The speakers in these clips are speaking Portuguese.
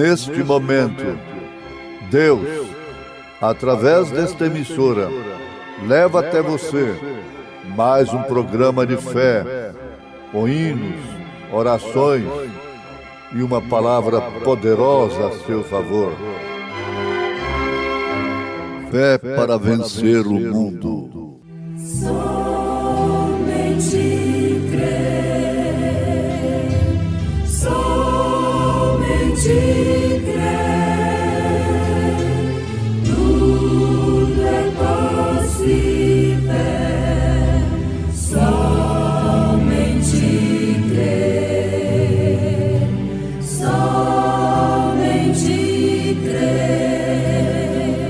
neste momento, Deus, através desta emissora, leva até você mais um programa de fé, com hinos, orações e uma palavra poderosa a seu favor. Fé para vencer o mundo. Somente crer, somente crer, tudo é possível, somente crer, somente crer,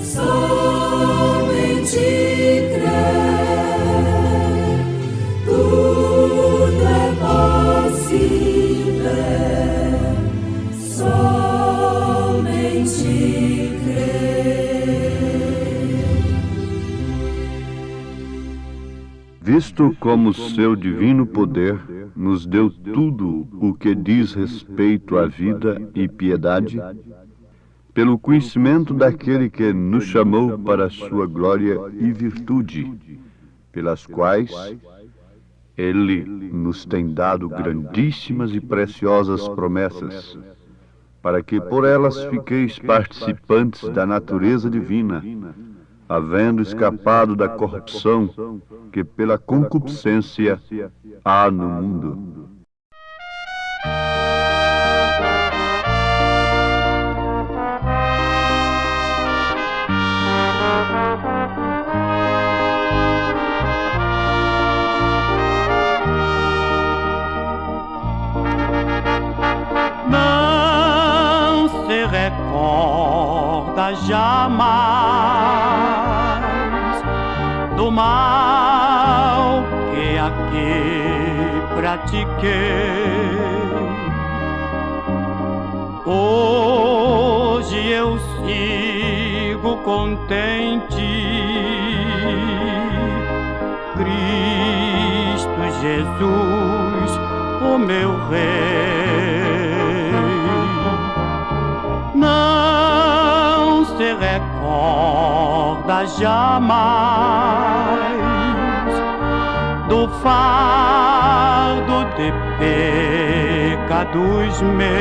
somente crer, tudo é possível, somente crer. Visto como seu divino poder nos deu tudo o que diz respeito à vida e piedade, pelo conhecimento daquele que nos chamou para a sua glória e virtude, pelas quais Ele nos tem dado grandíssimas e preciosas promessas, para que por elas fiqueis participantes da natureza divina, havendo escapado da corrupção que pela concupiscência há no mundo. Não se recorda jamais do mal que aqui pratiquei. Hoje eu sigo contente, Cristo Jesus, o meu Rei. Não se recorda jamais do fardo de pecados meus.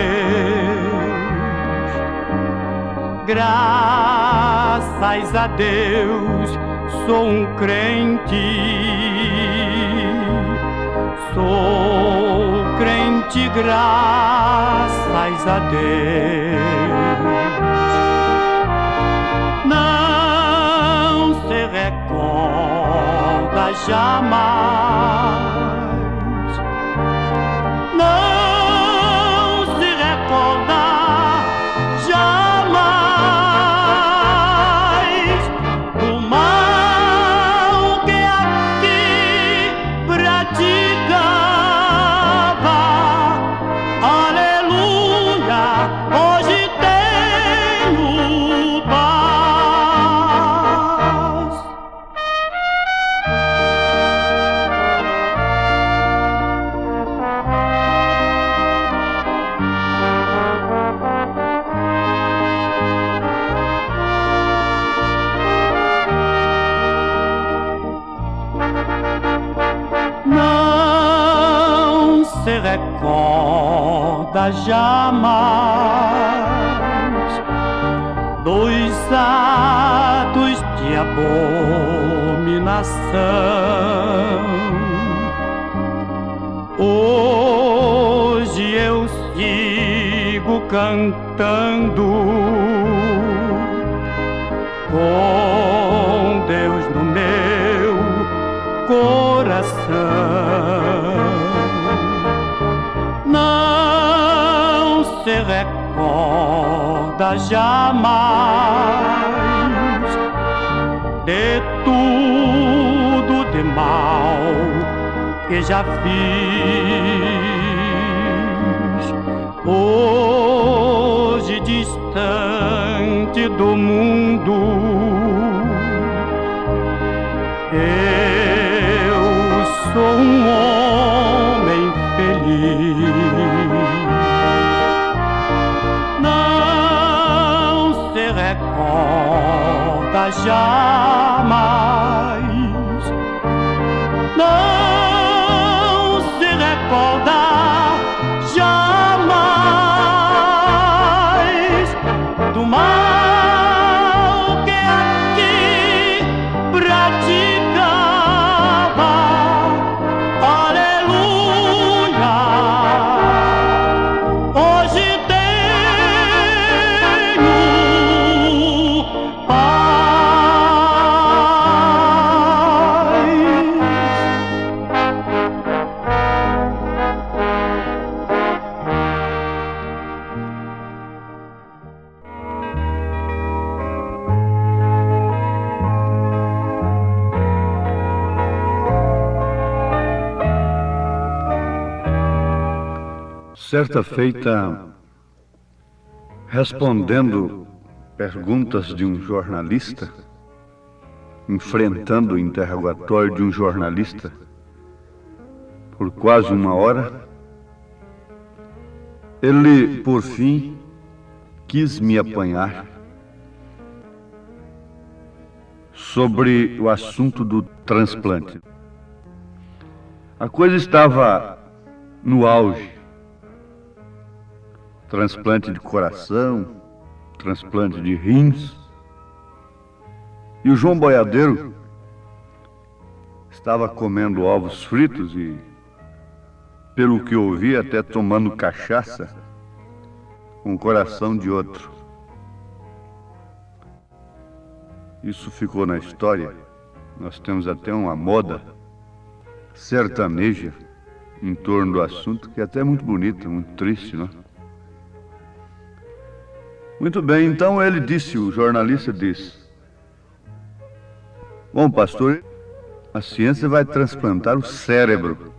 Graças a Deus sou um crente, sou crente, graças a Deus. Não se recorda jamais, não se recorda jamais do mal que aqui praticava. Aleluia, hoje tenho paz. Não se recorda jamais dos atos de abominação. Hoje eu sigo cantando com Deus no meu coração. Não se recorda jamais de tudo de mal que já fiz. Hoje distante do mundo, eu sou um homem feliz. jamais. Não se recorda jamais do mal que aqui praticava. Aleluia, hoje tenho paz. Certa feita, respondendo perguntas de um jornalista, enfrentando o interrogatório de um jornalista por quase 1 hora, ele, por fim, quis me apanhar sobre o assunto do transplante. A coisa estava no auge. Transplante de coração, transplante de rins. E o João Boiadeiro estava comendo ovos fritos e, pelo que ouvi, até tomando cachaça com o coração de outro. Isso ficou na história. Nós temos até uma moda sertaneja em torno do assunto, que é até muito bonita, muito triste, não é? Muito bem, então ele disse, o jornalista disse: bom, pastor, a ciência vai transplantar o cérebro.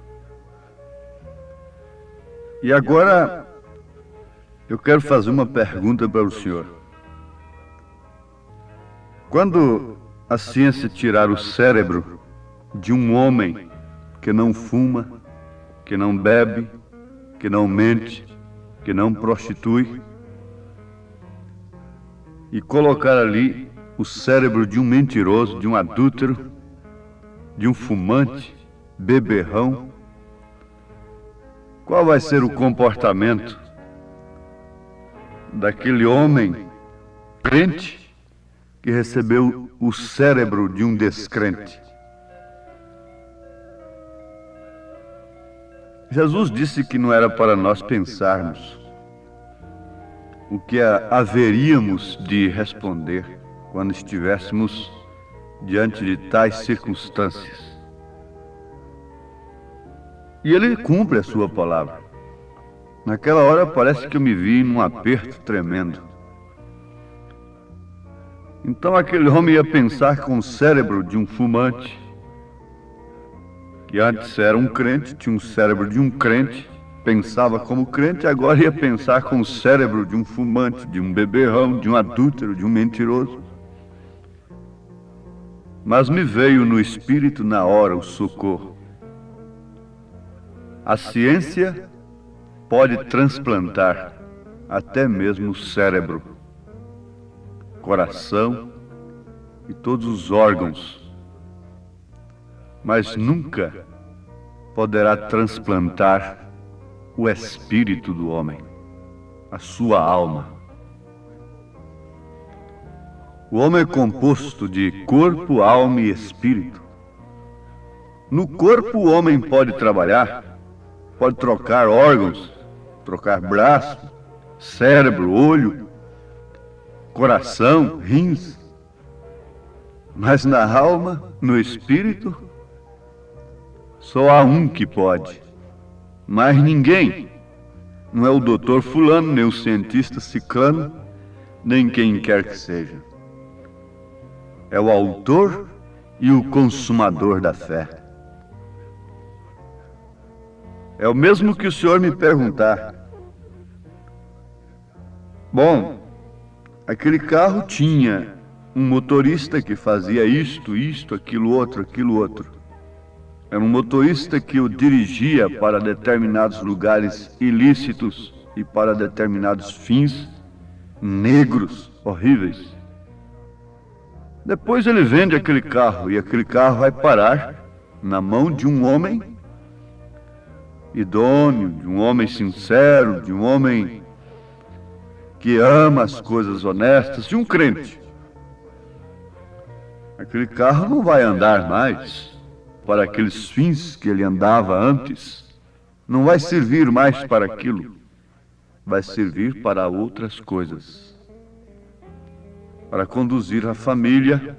E agora eu quero fazer uma pergunta para o senhor. Quando a ciência tirar o cérebro de um homem que não fuma, que não bebe, que não mente, que não prostitui, e colocar ali o cérebro de um mentiroso, de um adúltero, de um fumante, beberrão, qual vai ser o comportamento daquele homem crente que recebeu o cérebro de um descrente? Jesus disse que não era para nós pensarmos o que haveríamos de responder quando estivéssemos diante de tais circunstâncias. E ele cumpre a sua palavra. Naquela hora parece que eu me vi num aperto tremendo. Então aquele homem ia pensar com o cérebro de um fumante, que antes era um crente, tinha um cérebro de um crente, pensava como crente, agora ia pensar com o cérebro de um fumante, de um beberrão, de um adúltero, de um mentiroso. Mas me veio no espírito na hora o socorro. A ciência pode transplantar até mesmo o cérebro, coração e todos os órgãos, mas nunca poderá transplantar o espírito do homem, a sua alma. O homem é composto de corpo, alma e espírito. No corpo o homem pode trabalhar, pode trocar órgãos, trocar braço, cérebro, olho, coração, rins. Mas na alma, no espírito, só há um que pode. Mas ninguém, não é o doutor fulano, nem o cientista ciclano, nem quem quer que seja. É o autor e o consumador da fé. É o mesmo que o senhor me perguntar: bom, aquele carro tinha um motorista que fazia isto, aquilo outro. Era um motorista que o dirigia para determinados lugares ilícitos e para determinados fins negros, horríveis. Depois ele vende aquele carro e aquele carro vai parar na mão de um homem idôneo, de um homem sincero, de um homem que ama as coisas honestas, de um crente. Aquele carro não vai andar mais para aqueles fins que ele andava antes, não vai servir mais para aquilo, vai servir para outras coisas, para conduzir a família.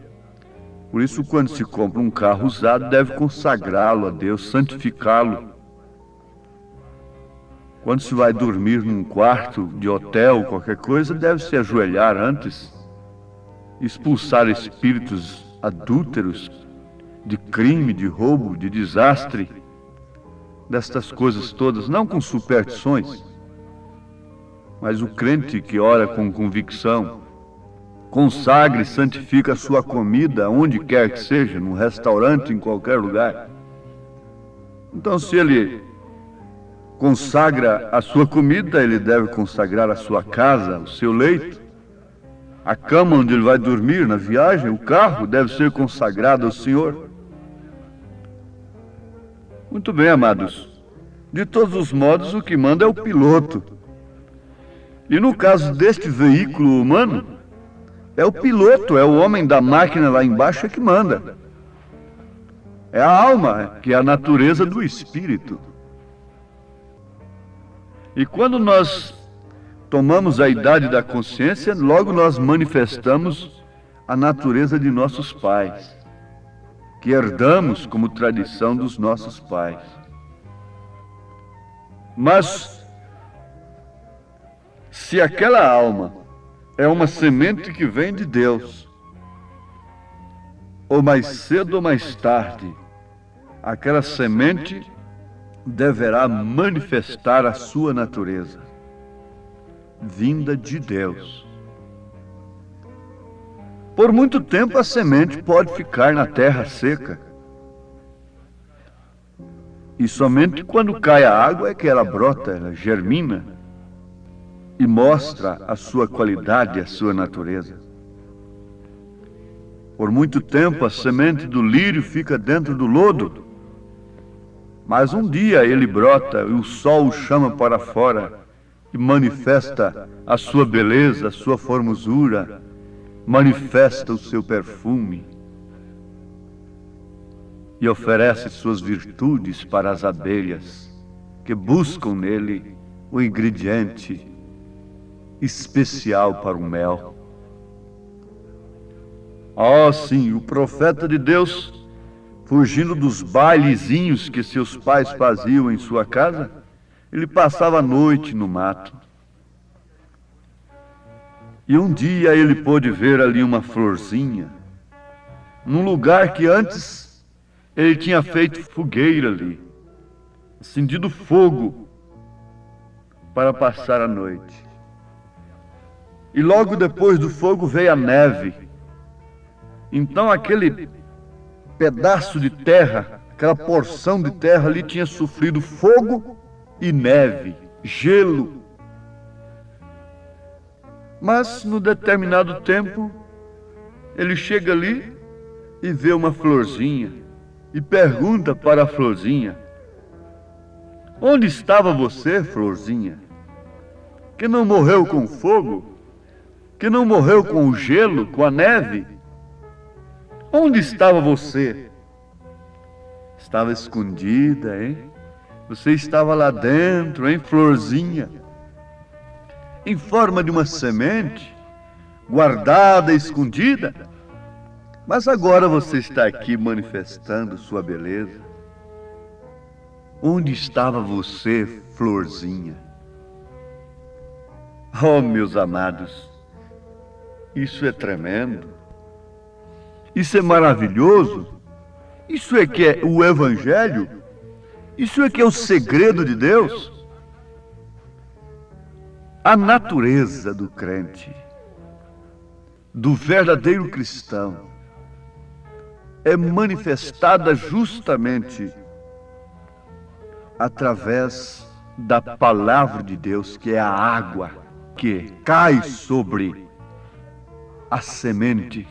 Por isso, quando se compra um carro usado, deve consagrá-lo a Deus, santificá-lo. Quando se vai dormir num quarto de hotel, qualquer coisa, deve se ajoelhar antes, expulsar espíritos adúlteros, de crime, de roubo, de desastre, destas coisas todas, não com superstições, mas o crente que ora com convicção, consagra e santifica a sua comida, onde quer que seja, num restaurante, em qualquer lugar. Então, se ele consagra a sua comida, ele deve consagrar a sua casa, o seu leito, a cama onde ele vai dormir na viagem, o carro deve ser consagrado ao Senhor. Muito bem, amados. De todos os modos, o que manda é o piloto. E no caso deste veículo humano, é o piloto, é o homem da máquina lá embaixo que manda. É a alma, que é a natureza do espírito. E quando nós tomamos a idade da consciência, logo nós manifestamos a natureza de nossos pais, que herdamos como tradição dos nossos pais. Mas, se aquela alma é uma semente que vem de Deus, ou mais cedo ou mais tarde, aquela semente deverá manifestar a sua natureza, vinda de Deus. Por muito tempo a semente pode ficar na terra seca. E somente quando cai a água é que ela brota, ela germina e mostra a sua qualidade, a sua natureza. Por muito tempo a semente do lírio fica dentro do lodo, mas um dia ele brota e o sol o chama para fora e manifesta a sua beleza, a sua formosura, manifesta o seu perfume e oferece suas virtudes para as abelhas que buscam nele o ingrediente especial para o mel. Oh, sim, o profeta de Deus, fugindo dos bailezinhos que seus pais faziam em sua casa, ele passava a noite no mato. E um dia ele pôde ver ali uma florzinha, num lugar que antes ele tinha feito fogueira ali, acendido fogo para passar a noite. E logo depois do fogo veio a neve. Então aquele pedaço de terra, aquela porção de terra ali tinha sofrido fogo e neve, gelo. Mas, no determinado tempo, ele chega ali e vê uma florzinha e pergunta para a florzinha: onde estava você, florzinha? Que não morreu com o fogo? Que não morreu com o gelo, com a neve? Onde estava você? Estava escondida, hein? Você estava lá dentro, hein, florzinha? Em forma de uma semente, guardada, escondida. Mas agora você está aqui manifestando sua beleza. Onde estava você, florzinha? Oh, meus amados, isso é tremendo. Isso é maravilhoso. Isso é que é o Evangelho. Isso é que é o segredo de Deus. A natureza do crente, do verdadeiro cristão, é manifestada justamente através da palavra de Deus, que é a água que cai sobre a semente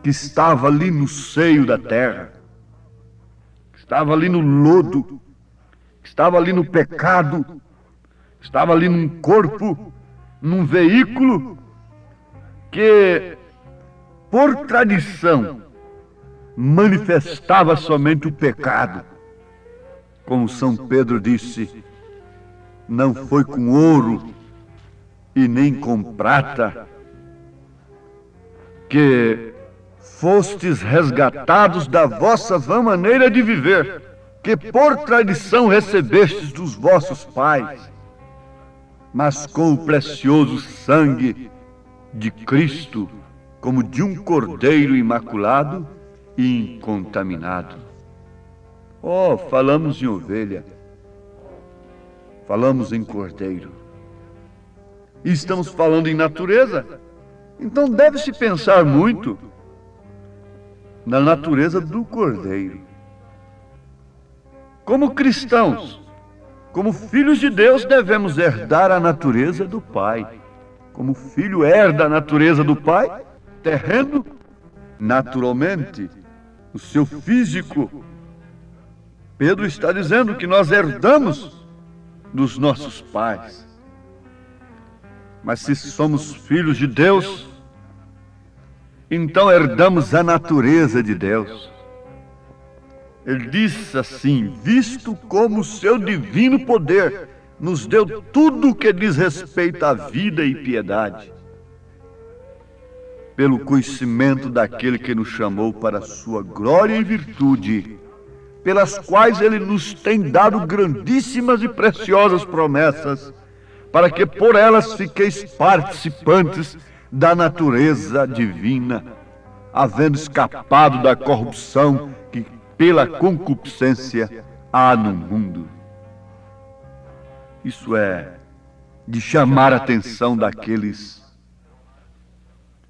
que estava ali no seio da terra, que estava ali no lodo, que estava ali no pecado, que estava ali num corpo, num veículo que, por tradição, manifestava somente o pecado. Como São Pedro disse, não foi com ouro e nem com prata que fostes resgatados da vossa vã maneira de viver, que por tradição recebestes dos vossos pais, mas com o precioso sangue de Cristo, como de um cordeiro imaculado e incontaminado. Oh, falamos em ovelha, falamos em cordeiro, e estamos falando em natureza, então deve-se pensar muito na natureza do cordeiro. Como cristãos, como filhos de Deus, devemos herdar a natureza do Pai. Como o filho herda a natureza do pai, terreno, naturalmente, o seu físico. Pedro está dizendo que nós herdamos dos nossos pais. Mas se somos filhos de Deus, então herdamos a natureza de Deus. Ele diz assim: visto como o seu divino poder nos deu tudo o que diz respeito à vida e piedade, pelo conhecimento daquele que nos chamou para a sua glória e virtude, pelas quais ele nos tem dado grandíssimas e preciosas promessas, para que por elas fiqueis participantes da natureza divina, havendo escapado da corrupção que pela concupiscência há no mundo. Isso é de chamar a atenção daqueles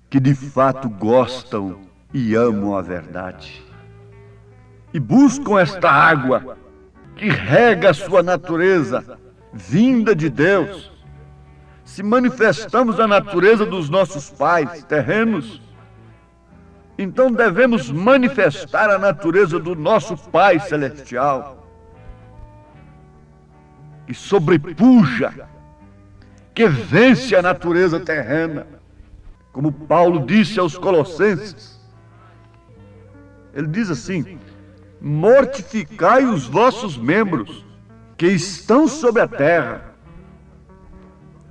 que de fato gostam e amam a verdade e buscam esta água que rega a sua natureza, vinda de Deus. Se manifestamos a natureza dos nossos pais terrenos, então devemos manifestar a natureza do nosso Pai Celestial, que sobrepuja, que vence a natureza terrena. Como Paulo disse aos Colossenses, ele diz assim: mortificai os vossos membros que estão sobre a terra,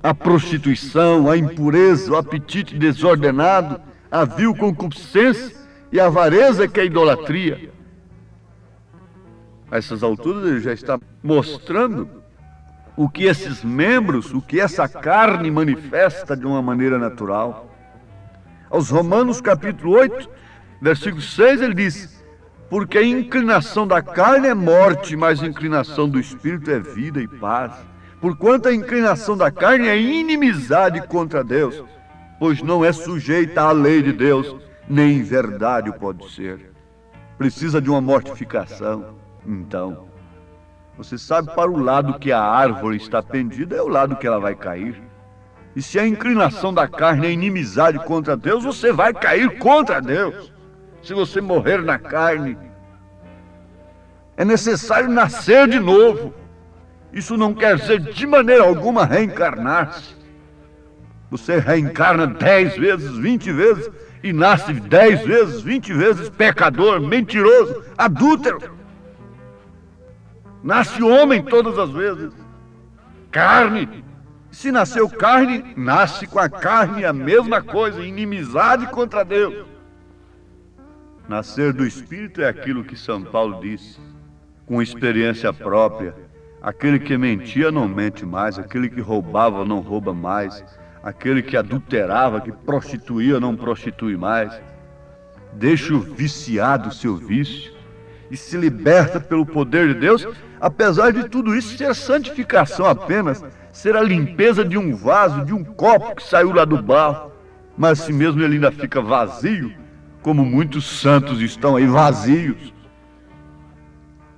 a prostituição, a impureza, o apetite desordenado, a vil concupiscência e a avareza, que é a idolatria. A essas alturas ele já está mostrando o que esses membros, o que essa carne manifesta de uma maneira natural. Aos Romanos capítulo 8, versículo 6, ele diz: porque a inclinação da carne é morte, mas a inclinação do Espírito é vida e paz. Porquanto a inclinação da carne é inimizade contra Deus, pois não é sujeita à lei de Deus, nem em verdade o pode ser. Precisa de uma mortificação. Então, você sabe para o lado que a árvore está pendida, é o lado que ela vai cair. E se a inclinação da carne é inimizade contra Deus, você vai cair contra Deus. Se você morrer na carne, é necessário nascer de novo. Isso não quer dizer de maneira alguma reencarnar-se. Você reencarna 10 vezes, 20 vezes e nasce 10 vezes, 20 vezes pecador, mentiroso, adúltero. Nasce homem todas as vezes. Carne. Se nasceu carne, nasce com a carne a mesma coisa, inimizade contra Deus. Nascer do Espírito é aquilo que São Paulo disse, com experiência própria. Aquele que mentia não mente mais, aquele que roubava não rouba mais, aquele que adulterava, que prostituía não prostitui mais. Deixa o viciado o seu vício e se liberta pelo poder de Deus. Apesar de tudo isso ser santificação apenas, ser a limpeza de um vaso, de um copo que saiu lá do barro, mas assim mesmo ele ainda fica vazio, como muitos santos estão aí vazios.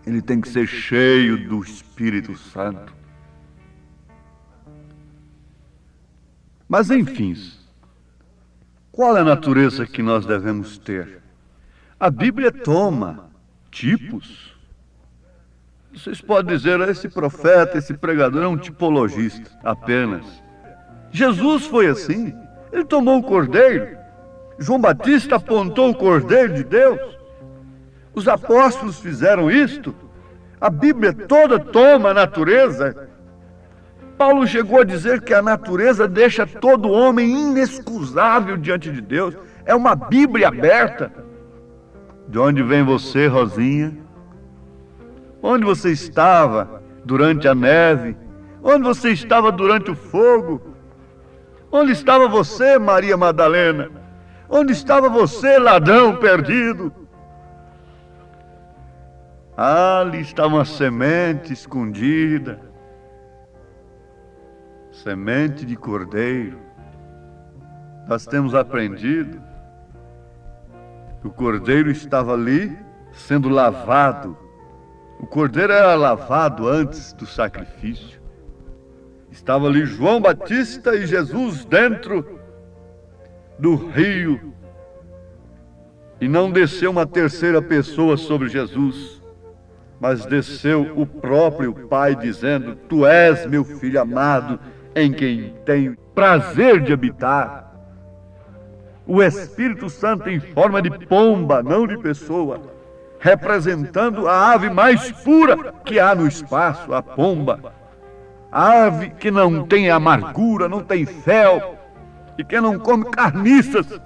Ele tem que ser cheio do Espírito Santo. Mas enfim, Qual é a natureza que nós devemos ter? A Bíblia toma tipos. Vocês podem dizer, esse profeta, esse pregador é um tipologista apenas. Jesus foi assim. Ele tomou o cordeiro. João Batista apontou o cordeiro de Deus. Os apóstolos fizeram isto. A Bíblia toda toma a natureza. Paulo chegou a dizer que a natureza deixa todo homem inexcusável diante de Deus. É uma Bíblia aberta. De onde vem você, Rosinha? Onde você estava durante a neve? Onde você estava durante o fogo? Onde estava você, Maria Madalena? Onde estava você, ladrão perdido? Ali está uma semente escondida. Semente de cordeiro. Nós temos aprendido que o cordeiro estava ali sendo lavado. O cordeiro era lavado antes do sacrifício. Estava ali João Batista e Jesus dentro do rio. E não desceu uma terceira pessoa sobre Jesus, mas desceu o próprio Pai dizendo: Tu és meu filho amado, em quem tenho prazer de habitar. O Espírito Santo em forma de pomba, não de pessoa, representando a ave mais pura que há no espaço, a pomba. A ave que não tem amargura, não tem fel, e que não come carniças,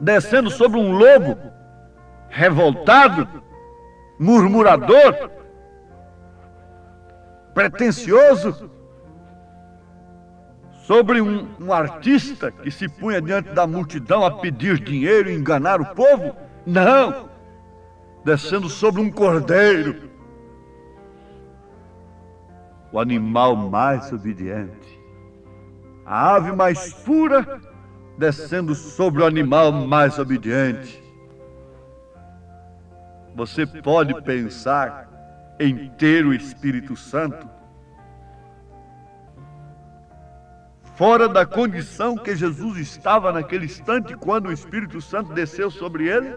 descendo sobre um lobo revoltado, murmurador, pretensioso, sobre um artista que se punha diante da multidão a pedir dinheiro e enganar o povo. Não! Descendo sobre um cordeiro, o animal mais obediente, a ave mais pura, descendo sobre o animal mais obediente. Você pode pensar em ter o Espírito Santo fora da condição que Jesus estava naquele instante quando o Espírito Santo desceu sobre ele?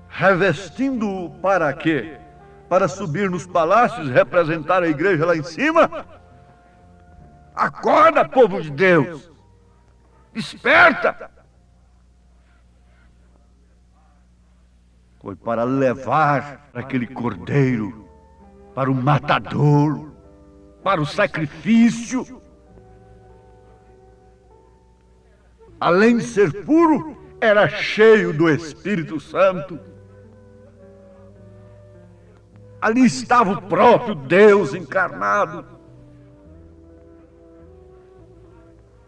Revestindo-o para quê? Para subir nos palácios, representar a igreja lá em cima? Acorda, povo de Deus! Desperta! Foi para levar aquele cordeiro para o matadouro, para o sacrifício. Além de ser puro, era cheio do Espírito Santo. Ali estava o próprio Deus encarnado,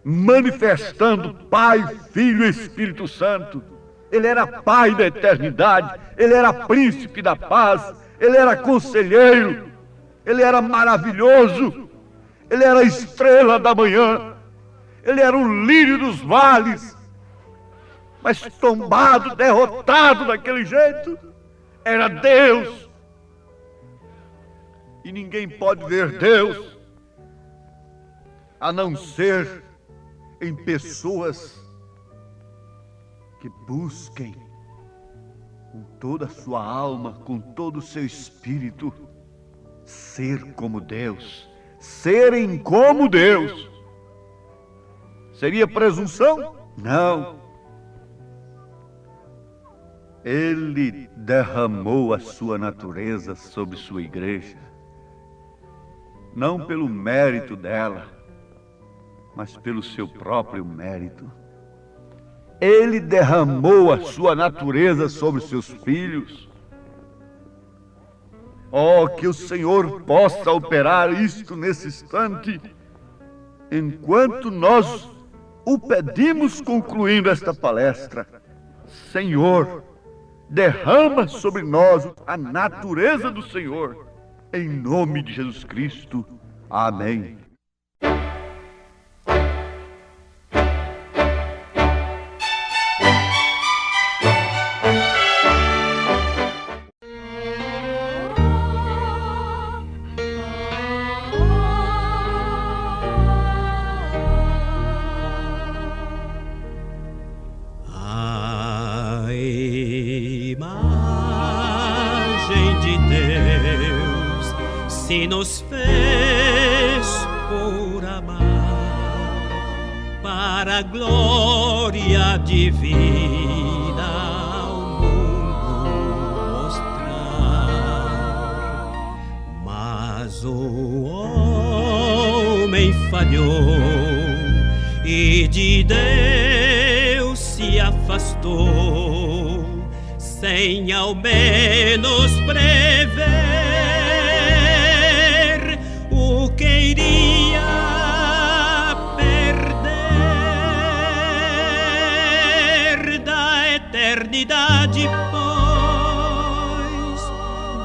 manifestando Pai, Filho e Espírito Santo. Ele era Pai da eternidade, Ele era Príncipe da paz, Ele era Conselheiro, Ele era maravilhoso, Ele era a estrela da manhã, Ele era o lírio dos vales. Mas tombado, derrotado daquele jeito, era Deus. E ninguém pode ver Deus a não ser em pessoas que busquem com toda a sua alma, com todo o seu espírito, ser como Deus, serem como Deus. Seria presunção? Não. Ele derramou a sua natureza sobre sua igreja, não pelo mérito dela, mas pelo seu próprio mérito. Ele derramou a sua natureza sobre seus filhos. Oh, que o Senhor possa operar isto nesse instante, enquanto nós o pedimos concluindo esta palestra. Senhor, derrama sobre nós a natureza do Senhor, em nome de Jesus Cristo. Amém. se nos fez por amar, para a glória divina ao mundo mostrar. Mas o homem falhou e de Deus se afastou, sem ao menos prever o que iria perder da eternidade, pois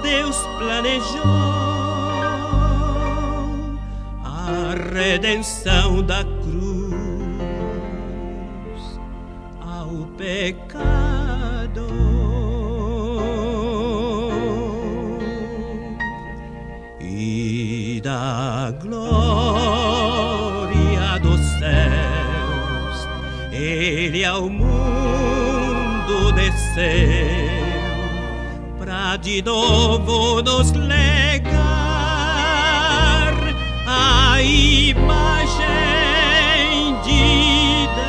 Deus planejou a redenção da cruz ao pecado. E da glória dos céus ele ao mundo desceu, pra de novo nos legar a imagem de Deus.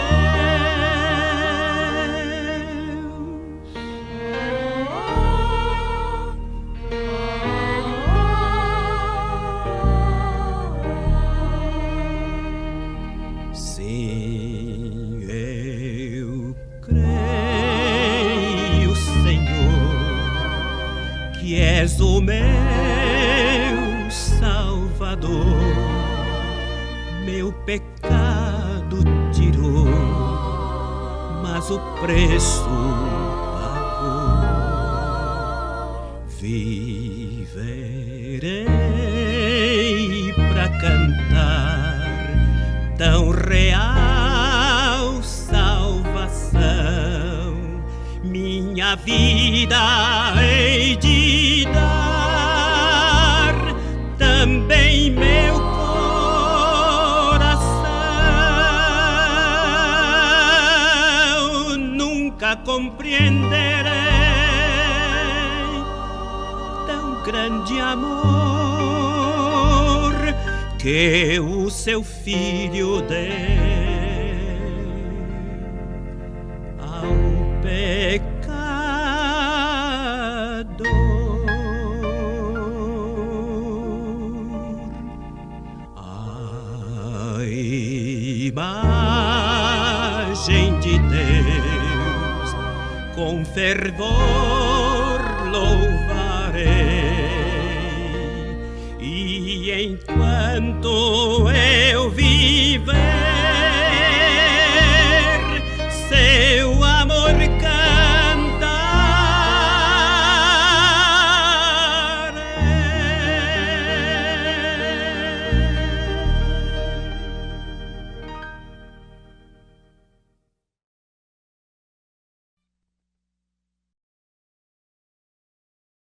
Sim, eu creio, Senhor, que és o meu Salvador. Meu pecado tirou, mas o preço pagou. Viverei pra cantar tão real salvação. Minha vida hei de dar, também meu coração. Nunca compreenderei tão grande amor que o seu filho deu ao pecador. A imagem de Deus com fervor louvarei, e enquanto eu viver